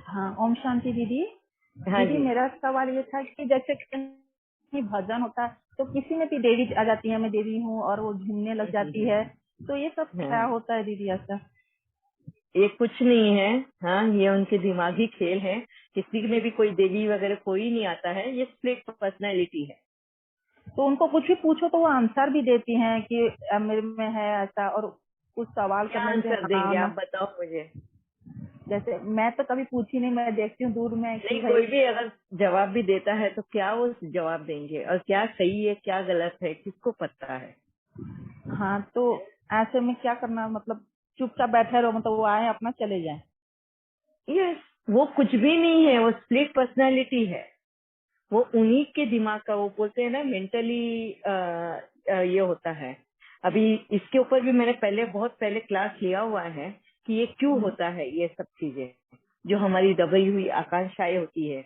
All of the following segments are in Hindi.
हाँ, ओम शांति दीदी। हाँ दीदी जी। मेरा सवाल ये था कि जैसे कहीं भजन होता है तो किसी में भी देवी आ जाती है, मैं देवी हूँ, और वो झूमने लग जाती है, तो ये सब क्या हाँ, होता है दीदी ऐसा? ये कुछ नहीं है। हाँ, ये उनके दिमागी खेल है। किसी में भी कोई देवी वगैरह कोई नहीं आता है, ये स्प्लिट पर्सनैलिटी है। तो उनको कुछ भी पूछो तो वो आंसर भी देती हैं कि मेरे में है ऐसा, और कुछ सवाल क्या करने से आंसर हाँ देंगे आप बताओ मुझे। जैसे मैं तो कभी पूछी नहीं, मैं देखती हूँ दूर में कि नहीं, भाई। कोई भी अगर जवाब भी देता है तो क्या वो जवाब देंगे, और क्या सही है क्या गलत है किसको पता है। हाँ, तो ऐसे में क्या करना, मतलब चुपचाप बैठे रहो, मतलब वो आए अपना चले जाए? यस, वो कुछ भी नहीं है, वो स्प्लिट पर्सनैलिटी है। वो उन्हीं के दिमाग का, वो बोलते हैं ना मेंटली ये होता है। अभी इसके ऊपर भी मैंने बहुत पहले क्लास लिया हुआ है कि ये क्यों होता है, ये सब चीजें जो हमारी दबी हुई आकांक्षाएं होती है,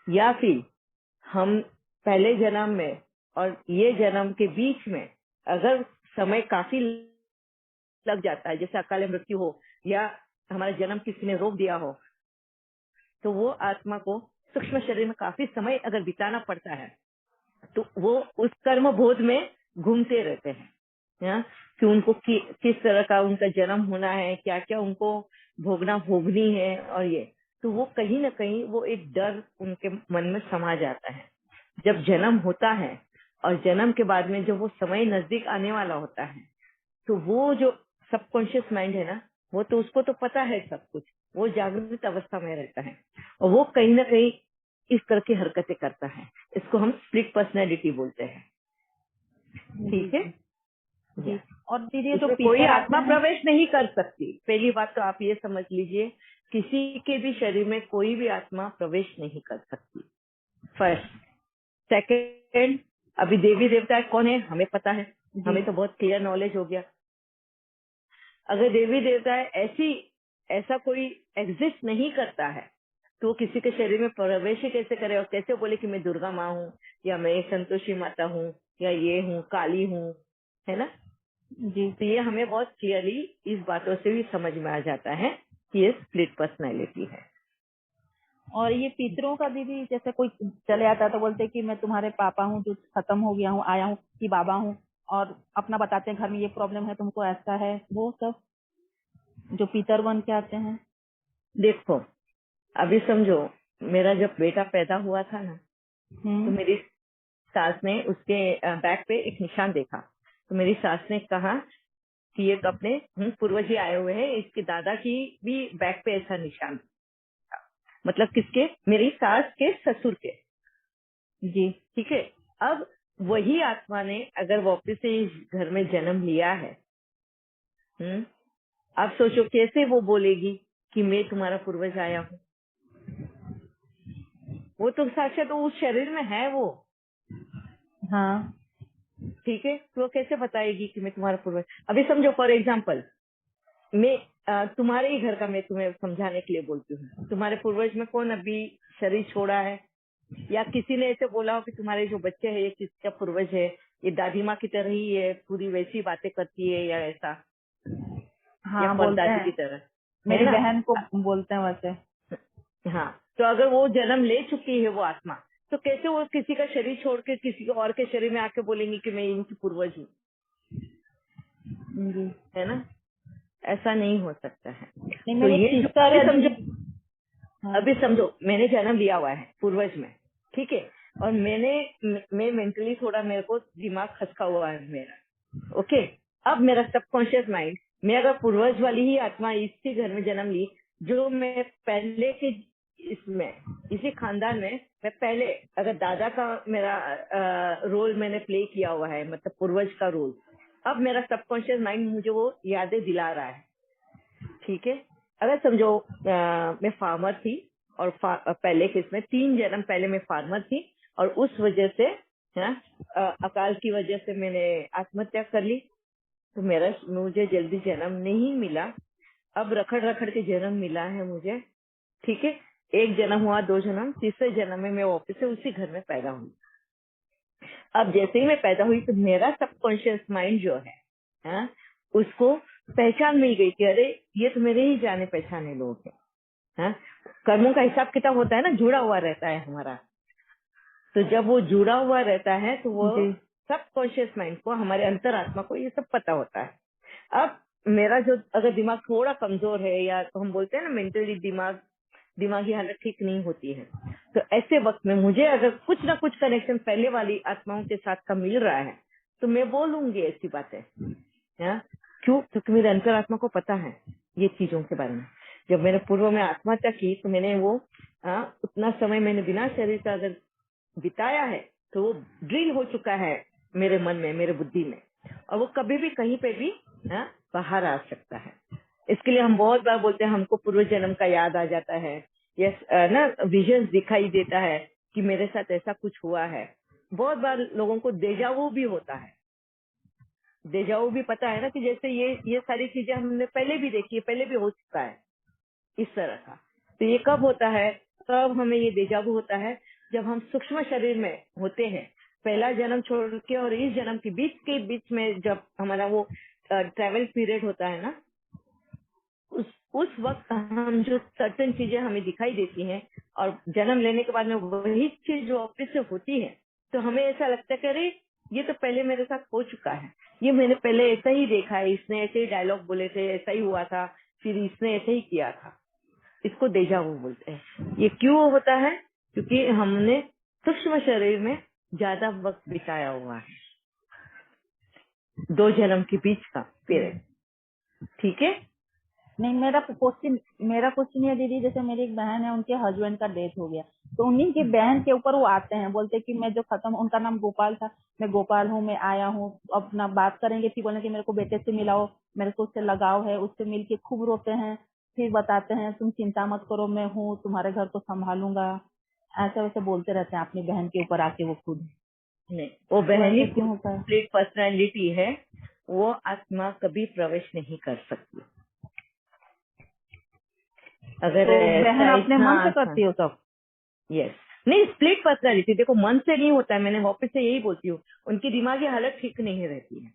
या फिर हम पहले जन्म में और ये जन्म के बीच में अगर समय काफी लग जाता है, जैसे अकाल मृत्यु हो या हमारा जन्म किसी ने रोक दिया हो, तो वो आत्मा को सूक्ष्म शरीर में काफी समय अगर बिताना पड़ता है तो वो उस कर्म बोध में घूमते रहते हैं। या कि उनको किस तरह का उनका जन्म होना है, क्या क्या उनको भोगनी है, और ये तो वो कहीं ना कहीं वो एक डर उनके मन में समा जाता है जब जन्म होता है। और जन्म के बाद में जब वो समय नजदीक आने वाला होता है तो वो जो सबकॉन्शियस माइंड है ना, वो तो उसको तो पता है सब कुछ, वो जागृत अवस्था में रहता है और वो कहीं ना कहीं इस तरह की हरकतें करता है। इसको हम स्प्लिट पर्सनैलिटी बोलते हैं। जी ठीक है। जी या जी। और दीदी ये जो इसमें कोई पीतर आते आत्मा हैं। प्रवेश नहीं कर सकती। पहली बात तो आप ये समझ लीजिए, किसी के भी शरीर में कोई भी आत्मा प्रवेश नहीं कर सकती, फर्स्ट। सेकेंड, अभी देवी देवता कौन है हमें पता है, जी हमें तो बहुत क्लियर नॉलेज हो गया। अगर देवी देवता ऐसा कोई एग्जिस्ट नहीं करता है तो किसी के शरीर में प्रवेश ही कैसे करे, और कैसे बोले कि मैं दुर्गा माँ हूँ या मैं संतोषी माता हूँ या ये हूँ काली हूँ, है ना। जी। तो ये हमें बहुत क्लियरली इस बातों से भी समझ में आ जाता है कि ये स्प्लिट पर्सनैलिटी है। और ये पितरों का दीदी, जैसे कोई चले आता है तो बोलते हैं कि मैं तुम्हारे पापा हूँ जो खत्म हो गया हूँ, आया हूँ कि बाबा हूँ, और अपना बताते हैं घर में ये प्रॉब्लम है, तुमको ऐसा है, वो सब जो पितर बन के आते हैं। देखो, अभी समझो, मेरा जब बेटा पैदा हुआ था ना, तो हम्म। मेरी सास ने उसके बैक पे एक निशान देखा। तो मेरी सास ने कहा कि ये तो अपने पूर्वज ही आए हुए हैं, इसके दादा की भी बैक पे ऐसा निशान था। मतलब किसके, मेरी सास के ससुर के। जी। ठीक है। अब वही आत्मा ने अगर वापस से इस घर में जन्म लिया है, आप सोचो कैसे वो बोलेगी कि मैं तुम्हारा पूर्वज आया हूँ। वो तो साक्षात तो उस शरीर में है वो। हाँ। ठीक है, तो वो कैसे बताएगी कि मैं तुम्हारा पूर्वज। अभी समझो फॉर एग्जाम्पल, मैं तुम्हारे ही घर का मैं तुम्हें समझाने के लिए बोलती हूँ, तुम्हारे पूर्वज में कौन अभी शरीर छोड़ा है, या किसी ने ऐसे बोला हो कि तुम्हारे जो बच्चे हैं ये किसका पूर्वज है, ये दादी माँ की तरह ही है, पूरी वैसी बातें करती है या ऐसा, या हाँ बोलते परदादी हैं, की तरह, है मेरी ना। बहन को बोलते हैं वैसे। हाँ, तो अगर वो जन्म ले चुकी है वो आत्मा, तो कैसे वो किसी का शरीर छोड़ के किसी और के शरीर में आके बोलेंगी कि मैं इनकी पूर्वज हूँ, जी। है ना। ऐसा नहीं हो सकता है। नहीं, तो मेरी ये जो सिस्टर अभी है समझो, दीदी। हाँ। मैंने जन्म लिया हुआ है पूर्वज में, ठीक है, और मैं मेंटली थोड़ा, मेरे को दिमाग खसका हुआ है मेरा, ओके। अब मेरा सबकॉन्शियस माइंड, मैं अगर पूर्वज वाली ही आत्मा इसी घर में जन्म ली, जो मैं पहले के इसमें इसी खानदान में मैं पहले अगर दादा का मेरा रोल मैंने प्ले किया हुआ है, मतलब पूर्वज का रोल, अब मेरा सबकॉन्शियस माइंड मुझे वो यादें दिला रहा है। ठीक है। अगर समझो मैं फार्मर थी, और पहले के इसमें 3 जन्म पहले मैं फार्मर थी, और उस वजह से अकाल की वजह से मैंने आत्महत्या कर ली, तो मुझे जल्दी जन्म नहीं मिला। अब रखड़ रखड़ के जन्म मिला है मुझे। ठीक है। 1 जन्म हुआ, 2 जन्म, तीसरे जन्म में मैं वापस से उसी घर में पैदा हुई। अब जैसे ही मैं पैदा हुई तो मेरा सबकॉन्शियस माइंड जो है, हाँ, उसको पहचान मिल गई कि अरे ये तो मेरे ही जाने पहचाने लोग हैं। हाँ, कर्मों का हिसाब किताब होता है ना, जुड़ा हुआ रहता है हमारा। तो जब वो जुड़ा हुआ रहता है तो वो जी सब कॉन्शियस माइंड को, हमारे अंतरात्मा को ये सब पता होता है। अब मेरा जो अगर दिमाग थोड़ा कमजोर है, या तो हम बोलते हैं ना मेंटली दिमागी हालत ठीक नहीं होती है, तो ऐसे वक्त में मुझे अगर कुछ ना कुछ कनेक्शन पहले वाली आत्माओं के साथ का मिल रहा है तो मैं बोलूंगी ऐसी बातें। हाँ? क्यों? क्योंकि मेरे अंतरात्मा को पता है ये चीजों के बारे में। जब मैंने पूर्व में आत्महत्या की तो मैंने वो उतना समय मैंने बिना शरीर का अगर बिताया है तो वो ड्रिल हो चुका है मेरे मन में, मेरे बुद्धि में, और वो कभी भी कहीं पे भी बाहर आ सकता है। इसके लिए हम बहुत बार बोलते हैं हमको पूर्व जन्म का याद आ जाता है, यस ना, विजन्स दिखाई देता है कि मेरे साथ ऐसा कुछ हुआ है। बहुत बार लोगों को डेजावू भी होता है। डेजावू भी पता है ना कि जैसे ये सारी चीजें हमने पहले भी देखी है, पहले भी हो चुका है इस तरह का। तो ये कब होता है? तब हमें ये डेजावू होता है जब हम सूक्ष्म शरीर में होते हैं, पहला जन्म छोड़ के और इस जन्म के बीच में जब हमारा वो ट्रेवल पीरियड होता है ना, उस वक्त हम जो सर्टेन चीजें हमें दिखाई देती हैं और जन्म लेने के बाद में वही चीज जो वापस से होती है, तो हमें ऐसा लगता है कि अरे ये तो पहले मेरे साथ हो चुका है, ये मैंने पहले ऐसा ही देखा है, इसने ऐसे ही डायलॉग बोले थे, ऐसा ही हुआ था, फिर इसने ऐसे ही किया था। इसको डेजावू बोलते हैं। ये क्यों होता है? क्योंकि हमने सूक्ष्म शरीर में ज्यादा वक्त बिताया हुआ है, 2 जन्म के बीच का पीरियड। ठीक है? नहीं, मेरा क्वेश्चन ये दीदी, जैसे मेरी एक बहन है, उनके हस्बैंड का डेथ हो गया, तो उन्हीं की बहन के ऊपर वो आते हैं, बोलते हैं कि मैं जो खत्म, उनका नाम गोपाल था, मैं गोपाल हूँ, मैं आया हूँ, अपना बात करेंगे, फिर बोले कि मेरे को बेटे से मिलाओ, मेरे को उससे लगाव है, उससे मिलके खूब रोते हैं, फिर बताते हैं तुम चिंता मत करो, मैं हूँ, तुम्हारे घर को संभालूंगा, ऐसे वैसे बोलते रहते हैं अपनी बहन के ऊपर आके वो खुद। नहीं, वो तो बहन ही ऐसा क्यों होता है? कंप्लीट पर्सनालिटी है, वो आत्मा कभी प्रवेश नहीं कर सकती। अगर तो बहन ऐसा अपने मन से हाँ, करती हो सब? यस। नहीं, स्प्लिट पर्सनालिटी देखो मन से नहीं होता है, मैंने वापस से यही बोलती हूँ, उनकी दिमागी हालत ठीक नहीं रहती है।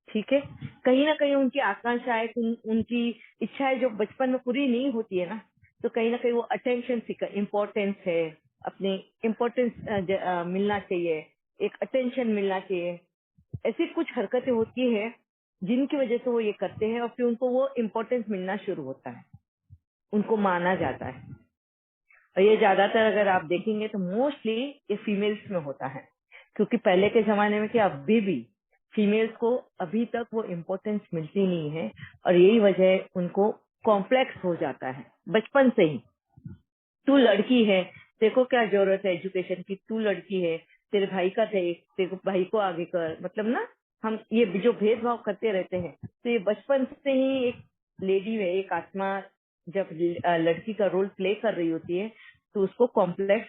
ठीक है? कहीं ना कहीं उनकी आकांक्षाएं, उनकी इच्छाएं जो बचपन में पूरी नहीं होती है ना, तो कहीं ना कहीं वो अटेंशन सीकर, इम्पोर्टेंस है, अपने इम्पोर्टेंस मिलना चाहिए, एक अटेंशन मिलना चाहिए, ऐसी कुछ हरकतें होती है जिनकी वजह से वो ये करते हैं, और फिर उनको वो इम्पोर्टेंस मिलना शुरू होता है, उनको माना जाता है। और ये ज्यादातर अगर आप देखेंगे तो मोस्टली ये फीमेल्स में होता है, क्योंकि पहले के जमाने में कि अभी भी फीमेल्स को अभी तक वो इम्पोर्टेंस मिलती नहीं है, और यही वजह उनको कॉम्प्लेक्स हो जाता है बचपन से ही। तू लड़की है, देखो क्या जरूरत है एजुकेशन की, तू लड़की है, तेरे भाई का देख, तेरे भाई को आगे कर, मतलब ना, हम ये जो भेदभाव करते रहते हैं, तो ये बचपन से ही एक लेडी है, एक आत्मा जब लड़की का रोल प्ले कर रही होती है तो उसको कॉम्प्लेक्स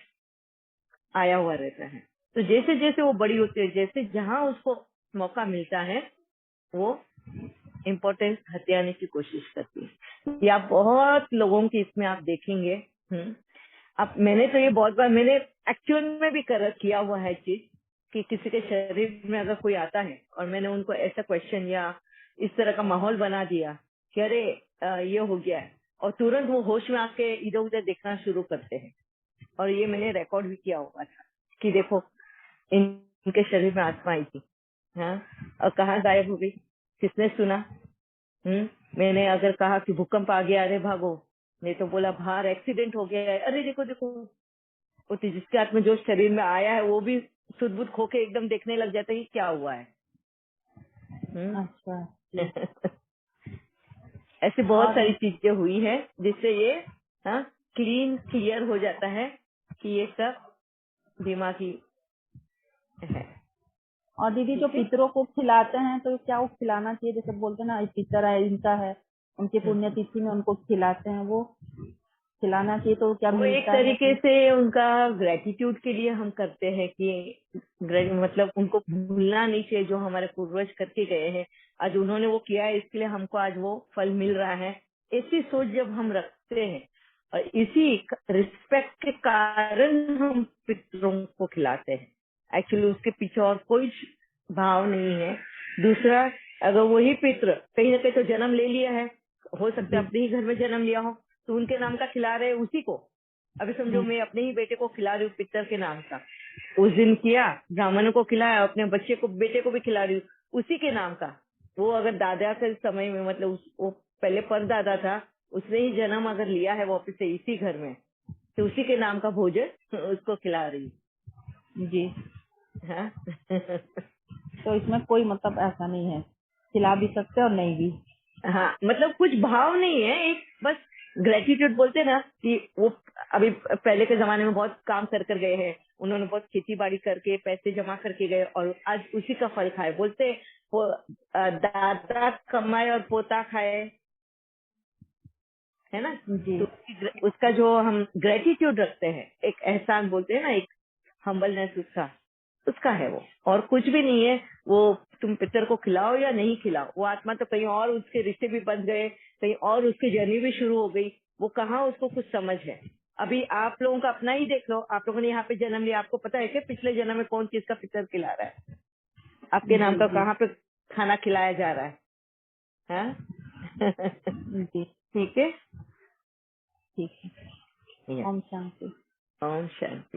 आया हुआ रहता है। तो जैसे जैसे वो बड़ी होती है, जैसे जहां उसको मौका मिलता है, वो इम्पोर्टेंस हथियाने की कोशिश करती है। या बहुत लोगों की इसमें आप देखेंगे। अब मैंने तो ये बहुत बार मैंने एक्चुअल में भी किया हुआ है चीज, कि किसी के शरीर में अगर कोई आता है और मैंने उनको ऐसा क्वेश्चन या इस तरह का माहौल बना दिया कि अरे ये हो गया है, और तुरंत वो होश में आके इधर उधर देखना शुरू करते हैं। और ये मैंने रिकॉर्ड भी किया हुआ था कि देखो इनके शरीर में आत्मा आई थी, हाँ, और कहाँ गायब हो गई, किसने सुना? मैंने अगर कहा कि भूकंप आ गया, अरे भागो, नहीं तो बोला बाहर एक्सीडेंट हो गया है, अरे देखो देखो, वो जिसके हाथ में जो शरीर में आया है वो भी सुध-बुध खो के एकदम देखने लग जाता है कि क्या हुआ है। अच्छा। ऐसे बहुत और सारी चीजें हुई है जिससे ये क्लियर हो जाता है कि ये सब दिमागी है। और दीदी, जो ठीक है? पितरों को खिलाते हैं तो क्या वो खिलाना चाहिए? जैसे बोलते हैं ना, ये पितर है, इनका है, उनकी पुण्यतिथि में उनको खिलाते हैं, वो खिलाना चाहिए तो क्या वो एक मिलता है तरीके फिर? से उनका ग्रेटिट्यूड के लिए हम करते हैं कि मतलब उनको भूलना नहीं चाहिए जो हमारे पूर्वज करके गए हैं, आज उन्होंने वो किया है इसके लिए हमको आज वो फल मिल रहा है, ऐसी सोच जब हम रखते हैं, और इसी रिस्पेक्ट के कारण हम पितरों को खिलाते हैं। एक्चुअली उसके पीछे और कोई भाव नहीं है। दूसरा, अगर वही पित्र कहीं ना कहीं तो जन्म ले लिया है, हो सकता है जी। अपने ही घर में जन्म लिया हो, तो उनके नाम का खिला रहे उसी को। अभी समझो मैं अपने ही बेटे को खिला रही हूँ पितर के नाम का, उस दिन किया, ब्राह्मणों को खिलाया, अपने बच्चे को बेटे को भी खिला रही हूँ उसी के नाम का। वो अगर दादा के समय में मतलब वो पहले परदादा था, उसने ही जन्म अगर लिया है वापिस से इसी घर में, तो उसी के नाम का भोजन उसको खिला रही हूँ। जी। हाँ तो इसमें कोई मतलब ऐसा नहीं है, खिला भी सकते और नहीं भी। हाँ, मतलब कुछ भाव नहीं है, एक बस ग्रेटिट्यूड बोलते हैं ना कि वो अभी पहले के जमाने में बहुत काम कर गए हैं, उन्होंने बहुत खेती बाड़ी करके पैसे जमा करके गए और आज उसी का फल खाए। बोलते दादा कमाए और पोता खाए, है ना। जी तो उसका जो हम ग्रेटिट्यूड रखते हैं, एक एहसान बोलते हैं ना, एक हम्बलनेस उसका उसका है वो, और कुछ भी नहीं है वो। तुम पितर को खिलाओ या नहीं खिलाओ, वो आत्मा तो कहीं और, उसके रिश्ते भी बन गए, कहीं और उसकी जर्नी भी शुरू हो गई, वो कहाँ उसको कुछ समझ है। अभी आप लोगों का अपना ही देख लो, आप लोगों ने यहाँ पे जन्म लिया, आपको पता है कि पिछले जन्म में कौन किसका पितर खिला रहा है, आपके नाम जी का जी कहाँ पे खाना खिलाया जा रहा है, हाँ? जी। ठीक है। ठीक है। या, ओम शांति। ओम शांति।